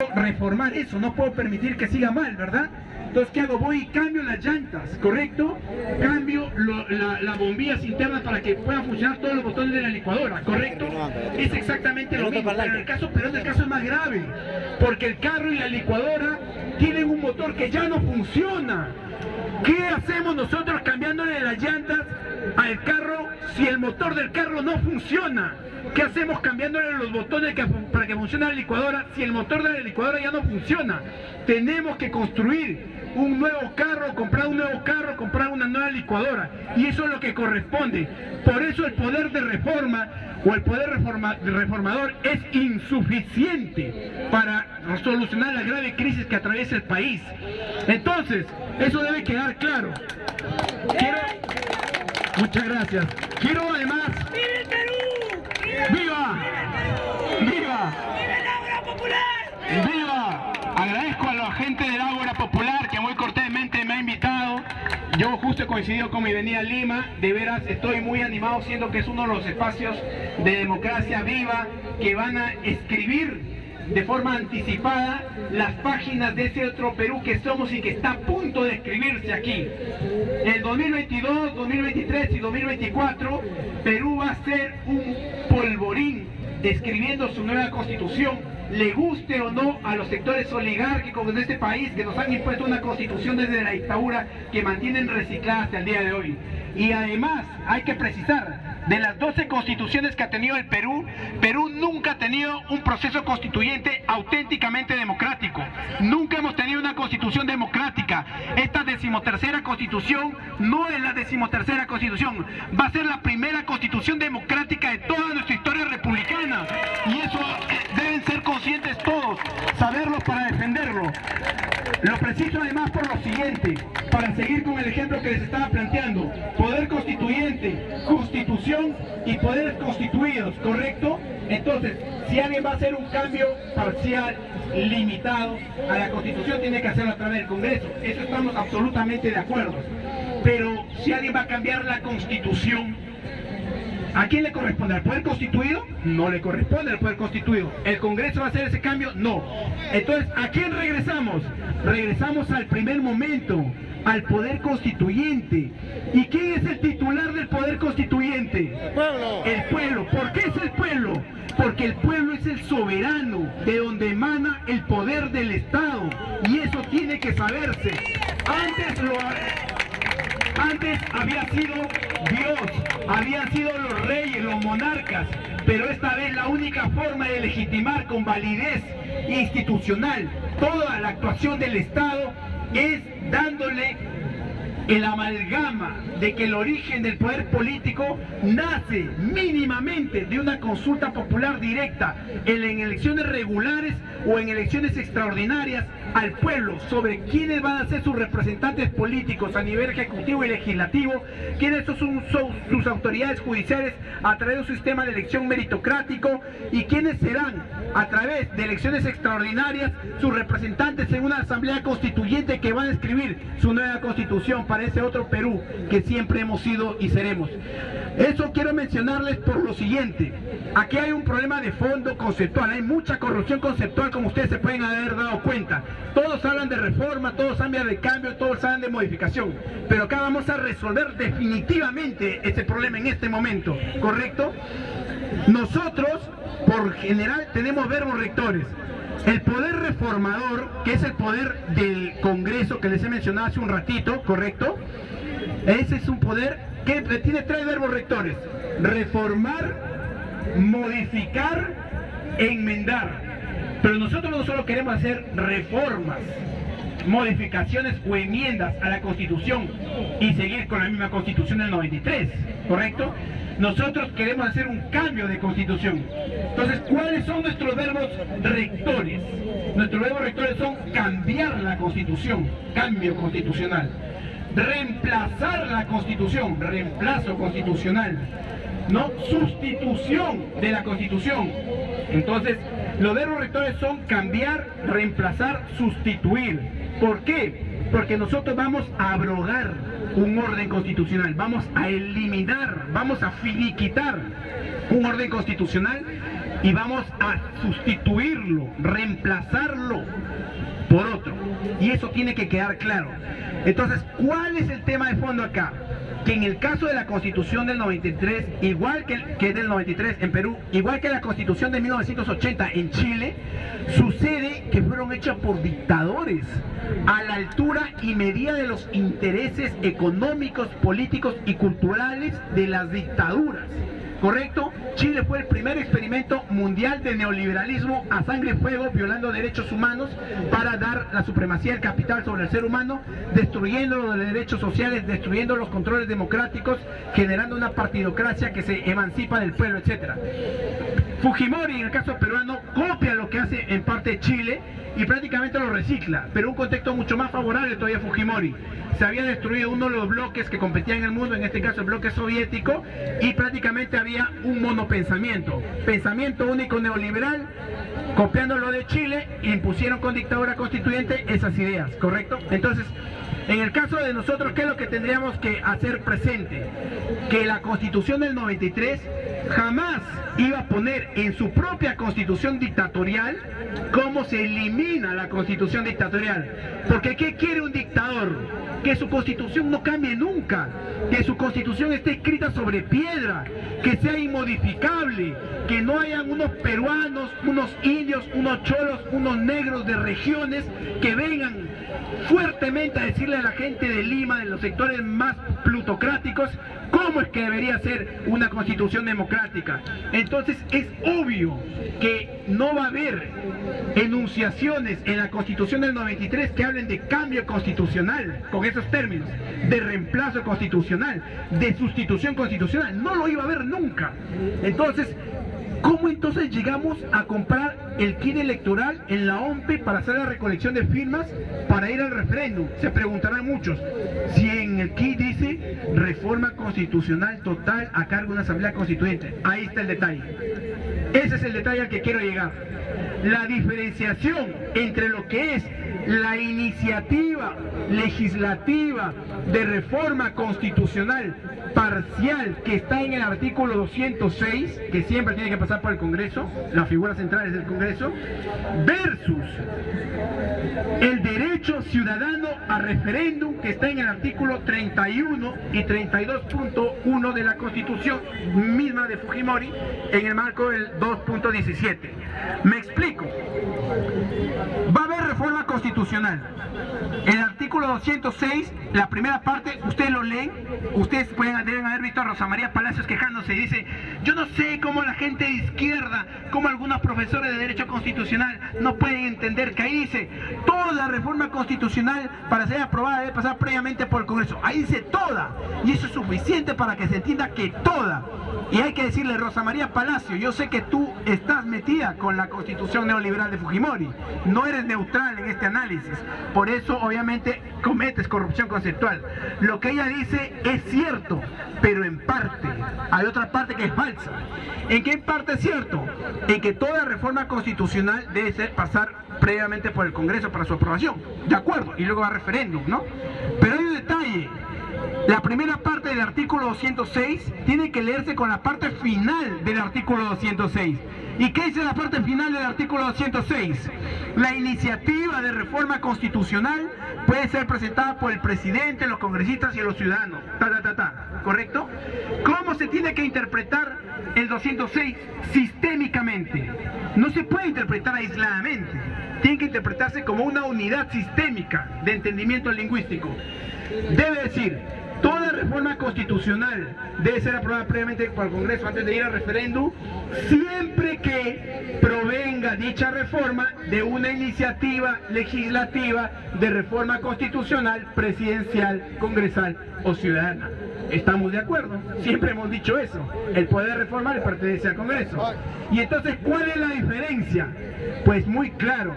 reformar eso, no puedo permitir que siga mal, ¿verdad? Entonces, ¿qué hago? Voy y cambio las llantas, ¿correcto? Cambio las bombillas internas para que puedan funcionar todos los botones de la licuadora, ¿correcto? Es exactamente lo mismo, pero en el caso es más grave, porque el carro y la licuadora tienen un motor que ya no funciona. ¿Qué hacemos nosotros cambiándole las llantas al carro si el motor del carro no funciona? ¿Qué hacemos cambiándole los botones para que funcione la licuadora si el motor de la licuadora ya no funciona? Tenemos que construir un nuevo carro, comprar un nuevo carro, comprar una nueva licuadora, y eso es lo que corresponde. Por eso el poder de reforma o el poder reformador es insuficiente para solucionar la grave crisis que atraviesa el país. Entonces, eso debe quedar claro. Muchas gracias. Quiero además... ¡Viva el Perú! ¡Viva! ¡Viva! ¡Viva el Ágora Popular! ¡Viva! Agradezco a la gente del Ágora Popular que muy cortésmente me ha invitado. Yo justo he coincidido con mi venida a Lima. De veras estoy muy animado, siendo que es uno de los espacios de democracia viva que van a escribir de forma anticipada las páginas de ese otro Perú que somos y que está a punto de escribirse aquí. En 2022, 2023 y 2024, Perú va a ser un polvorín escribiendo su nueva constitución, le guste o no a los sectores oligárquicos de este país que nos han impuesto una constitución desde la dictadura que mantienen reciclada hasta el día de hoy. Y además hay que precisar, de las 12 constituciones que ha tenido el Perú, Perú nunca ha tenido un proceso constituyente auténticamente democrático. Nunca hemos tenido una constitución democrática. Esta 13ª constitución no es la 13ª constitución, va a ser la primera constitución democrática de toda nuestra historia republicana. Y eso deben ser conscientes todos, saberlo para defenderlo. Lo preciso además por lo siguiente, para seguir con el ejemplo que les estaba planteando: poder constituyente, constitución y poderes constituidos, ¿correcto? Entonces, si alguien va a hacer un cambio parcial, limitado a la constitución, tiene que hacerlo a través del Congreso. Eso estamos absolutamente de acuerdo. Pero si alguien va a cambiar la constitución, ¿a quién le corresponde? ¿Al poder constituido? No le corresponde al poder constituido. ¿El Congreso va a hacer ese cambio? No. Entonces, ¿a quién regresamos? Regresamos al primer momento, al poder constituyente. ¿Y quién es el titular del poder constituyente? El pueblo. El pueblo. ¿Por qué es el pueblo? Porque el pueblo es el soberano, de donde emana el poder del Estado. Y eso tiene que saberse. Antes había sido Dios, habían sido los reyes, los monarcas, pero esta vez la única forma de legitimar con validez institucional toda la actuación del Estado es dándole el amalgama de que el origen del poder político nace mínimamente de una consulta popular directa en elecciones regulares o en elecciones extraordinarias al pueblo sobre quiénes van a ser sus representantes políticos a nivel ejecutivo y legislativo, quiénes son sus autoridades judiciales a través de un sistema de elección meritocrático y quiénes serán a través de elecciones extraordinarias sus representantes en una asamblea constituyente que van a escribir su nueva constitución para ese otro Perú que siempre hemos sido y seremos. Eso quiero mencionarles por lo siguiente: aquí hay un problema de fondo conceptual, hay mucha corrupción conceptual, como ustedes se pueden haber dado cuenta. Todos hablan de reforma, todos hablan de cambio, todos hablan de modificación, pero acá vamos a resolver definitivamente ese problema en este momento, ¿correcto? Nosotros, por general, tenemos verbos rectores. El poder reformador, que es el poder del Congreso que les he mencionado hace un ratito, ¿correcto? Ese es un poder que tiene 3 verbos rectores: reformar, modificar, enmendar. Pero nosotros no solo queremos hacer reformas, modificaciones o enmiendas a la Constitución y seguir con la misma Constitución del 93, ¿correcto? Nosotros queremos hacer un cambio de Constitución. Entonces, ¿cuáles son nuestros verbos rectores? Nuestros verbos rectores son cambiar la Constitución, cambio constitucional; reemplazar la Constitución, reemplazo constitucional; ¿no? Sustitución de la Constitución. Entonces, los verbos rectores son cambiar, reemplazar, sustituir. ¿Por qué? Porque nosotros vamos a abrogar un orden constitucional, vamos a eliminar, vamos a finiquitar un orden constitucional y vamos a sustituirlo, reemplazarlo por otro. Y eso tiene que quedar claro. Entonces, ¿cuál es el tema de fondo acá? Que en el caso de la Constitución del 93, igual que del 93 en Perú, igual que la Constitución de 1980 en Chile, sucede que fueron hechas por dictadores a la altura y medida de los intereses económicos, políticos y culturales de las dictaduras. ¿Correcto? Chile fue el primer experimento mundial de neoliberalismo a sangre y fuego, violando derechos humanos para dar la supremacía del capital sobre el ser humano, destruyendo los derechos sociales, destruyendo los controles democráticos, generando una partidocracia que se emancipa del pueblo, etc. Fujimori, en el caso peruano, copia lo que hace en parte Chile y prácticamente lo recicla, pero un contexto mucho más favorable todavía a Fujimori. Se había destruido uno de los bloques que competían en el mundo, en este caso el bloque soviético, y prácticamente había un monopensamiento, pensamiento único neoliberal, copiando lo de Chile, impusieron con dictadura constituyente esas ideas, ¿correcto? Entonces, en el caso de nosotros, ¿qué es lo que tendríamos que hacer presente? Que la Constitución del 93 jamás iba a poner en su propia Constitución dictatorial cómo se elimina la Constitución dictatorial. Porque ¿qué quiere un dictador? Que su Constitución no cambie nunca, que su Constitución esté escrita sobre piedra, que sea inmodificable, que no hayan unos peruanos, unos indios, unos cholos, unos negros de regiones que vengan fuertemente a decirle a la gente de Lima, de los sectores más plutocráticos, cómo es que debería ser una constitución democrática. Entonces es obvio que no va a haber enunciaciones en la Constitución del 93 que hablen de cambio constitucional, con esos términos, de reemplazo constitucional, de sustitución constitucional. No lo iba a haber nunca. Entonces, ¿cómo entonces llegamos a comprar el kit electoral en la OMPE para hacer la recolección de firmas para ir al referéndum? Se preguntarán muchos, si en el kit dice reforma constitucional total a cargo de una asamblea constituyente. Ahí está el detalle. Ese es el detalle al que quiero llegar. La diferenciación entre lo que es la iniciativa legislativa de reforma constitucional parcial que está en el artículo 206, que siempre tiene que pasar por el Congreso, la figura central es el Congreso, versus el derecho ciudadano a referéndum que está en el artículo 31 y 32.1 de la Constitución misma de Fujimori en el marco del 2.17. Me explico. Va a haber reforma constitucional. El artículo 206, la primera parte, ustedes lo leen, ustedes deben haber visto a Rosa María Palacios quejándose y dice: yo no sé cómo la gente de izquierda, cómo algunos profesores de Derecho Constitucional no pueden entender que ahí dice toda reforma constitucional para ser aprobada debe pasar previamente por el Congreso. Ahí dice toda, y eso es suficiente para que se entienda que toda. Y hay que decirle: Rosa María Palacio, yo sé que tú estás metida con la Constitución neoliberal de Fujimori, no eres neutral en este análisis, por eso obviamente cometes corrupción conceptual. Lo que ella dice es cierto, pero en parte. Hay otra parte que es falsa. ¿En qué parte es cierto? En que toda reforma constitucional debe pasar previamente por el Congreso para su aprobación, de acuerdo, y luego va a referéndum, ¿no? Pero hay un detalle. La primera parte del artículo 206 tiene que leerse con la parte final del artículo 206. ¿Y qué dice la parte final del artículo 206? La iniciativa de reforma constitucional puede ser presentada por el presidente, los congresistas y los ciudadanos. ¿Correcto? ¿Cómo se tiene que interpretar el 206? Sistémicamente. No se puede interpretar aisladamente. Tiene que interpretarse como una unidad sistémica de entendimiento lingüístico. Debe decir: toda reforma constitucional debe ser aprobada previamente por el Congreso antes de ir al referéndum, siempre que provenga dicha reforma de una iniciativa legislativa de reforma constitucional, presidencial, congresal o ciudadana. ¿Estamos de acuerdo? Siempre hemos dicho eso. El poder reformar pertenece al Congreso. Y entonces, ¿cuál es la diferencia? Pues muy claro.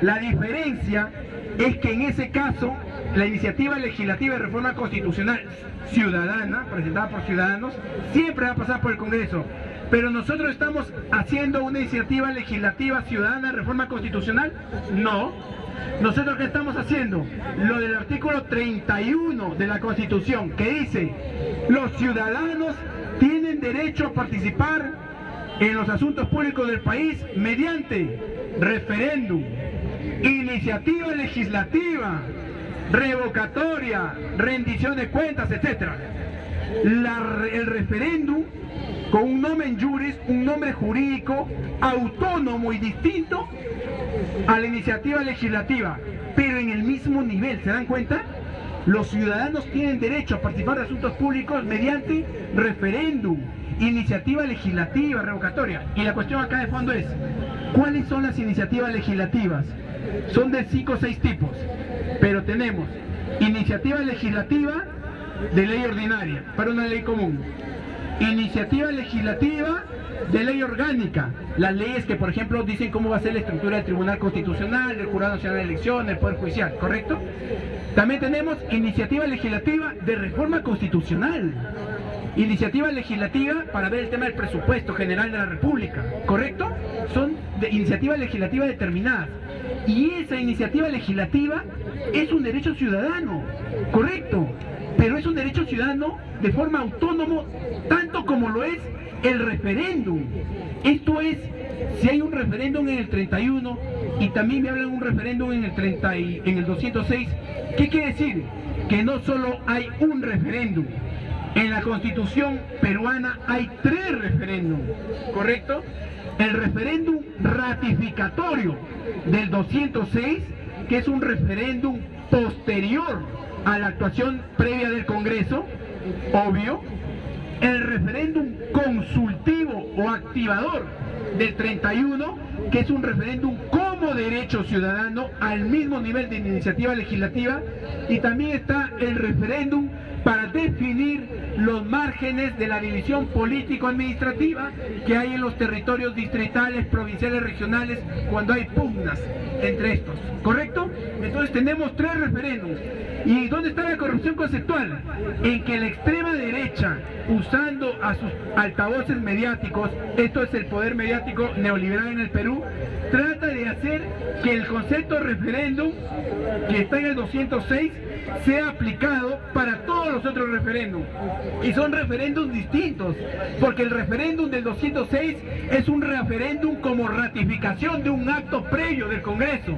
La diferencia es que en ese caso la iniciativa legislativa de reforma constitucional ciudadana, presentada por ciudadanos, siempre va a pasar por el Congreso. Pero nosotros estamos haciendo una iniciativa legislativa ciudadana de reforma constitucional, no. Nosotros, ¿qué estamos haciendo? Lo del artículo 31 de la Constitución, que dice: los ciudadanos tienen derecho a participar en los asuntos públicos del país mediante referéndum, iniciativa legislativa, revocatoria, rendición de cuentas, etc. El referéndum, con un nomen juris, un nombre jurídico autónomo y distinto a la iniciativa legislativa, pero en el mismo nivel, ¿se dan cuenta? Los ciudadanos tienen derecho a participar de asuntos públicos mediante referéndum, iniciativa legislativa, revocatoria. Y la cuestión acá de fondo es, ¿cuáles son las iniciativas legislativas? Son de 5 o 6 tipos, pero tenemos iniciativa legislativa de ley ordinaria, para una ley común, iniciativa legislativa de ley orgánica, las leyes que por ejemplo dicen cómo va a ser la estructura del Tribunal Constitucional, del Jurado Nacional de Elección, del Poder Judicial, ¿correcto? También tenemos iniciativa legislativa de reforma constitucional, iniciativa legislativa para ver el tema del presupuesto general de la República, ¿correcto? Son de iniciativas legislativas determinadas, y esa iniciativa legislativa es un derecho ciudadano, ¿correcto? Pero es un derecho ciudadano de forma autónoma, tanto como lo es el referéndum. Esto es, si hay un referéndum en el 31 y también me hablan de un referéndum en el 206, ¿qué quiere decir? Que no solo hay un referéndum. En la Constitución peruana hay 3 referéndums, ¿correcto? El referéndum ratificatorio del 206, que es un referéndum posterior a la actuación previa del Congreso, obvio. El referéndum consultivo o activador del 31, que es un referéndum como derecho ciudadano al mismo nivel de iniciativa legislativa, y también está el referéndum para definir los márgenes de la división político-administrativa que hay en los territorios distritales, provinciales, regionales, cuando hay pugnas entre estos, ¿correcto? Entonces tenemos 3 referéndums. ¿Y dónde está la corrupción conceptual? En que la extrema derecha, usando a sus altavoces mediáticos, esto es el poder mediático neoliberal en el Perú, trata de hacer que el concepto de referéndum, que está en el 206, sea aplicado para todos los otros referéndums. Y son referéndums distintos, porque el referéndum del 206 es un referéndum como ratificación de un acto previo del Congreso,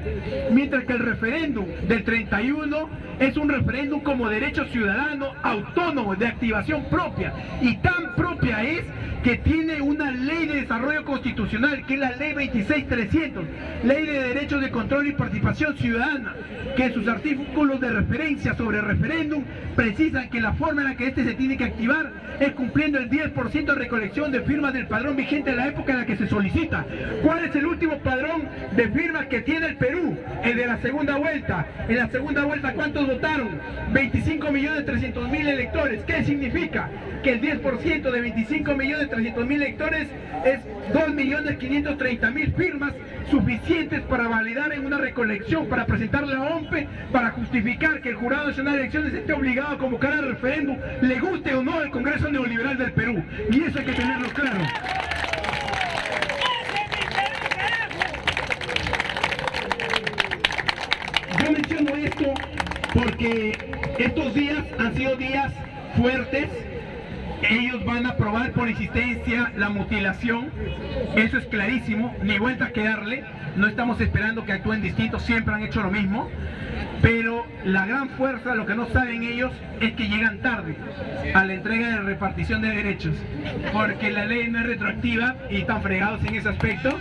mientras que el referéndum del 31 es un referéndum como derecho ciudadano autónomo de activación propia, y tan propia es que tiene una ley de desarrollo constitucional, que es la ley 26.300, ley de derechos de control y participación ciudadana, que en sus artículos de referencia sobre referéndum precisan que la forma en la que este se tiene que activar es cumpliendo el 10% de recolección de firmas del padrón vigente en la época en la que se solicita. ¿Cuál es el último padrón de firmas que tiene el Perú? El de la segunda vuelta. En la segunda vuelta, ¿cuántos votaron? 25.300.000 electores. ¿Qué significa? Que el 10% de 25.300.000 electores es 2.530.000 firmas suficientes para validar en una recolección, para presentarle a OMPE, para justificar que el Jurado Nacional de Elecciones esté obligado a convocar al referéndum, le guste o no al Congreso Neoliberal del Perú. Y eso hay que tenerlo claro. Yo menciono esto porque estos días han sido días fuertes. Ellos van a aprobar por insistencia la mutilación, eso es clarísimo, ni vuelta que darle. No estamos esperando que actúen distintos, siempre han hecho lo mismo, pero la gran fuerza, lo que no saben ellos, es que llegan tarde a la entrega de repartición de derechos, porque la ley no es retroactiva y están fregados en ese aspecto.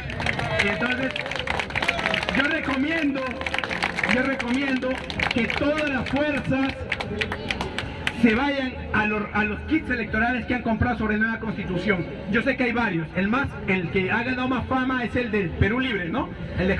Y entonces yo recomiendo que todas las fuerzas se vayan a los kits electorales que han comprado sobre nueva Constitución. Yo sé que hay varios, el que ha ganado más fama es el del Perú Libre, ¿no? El de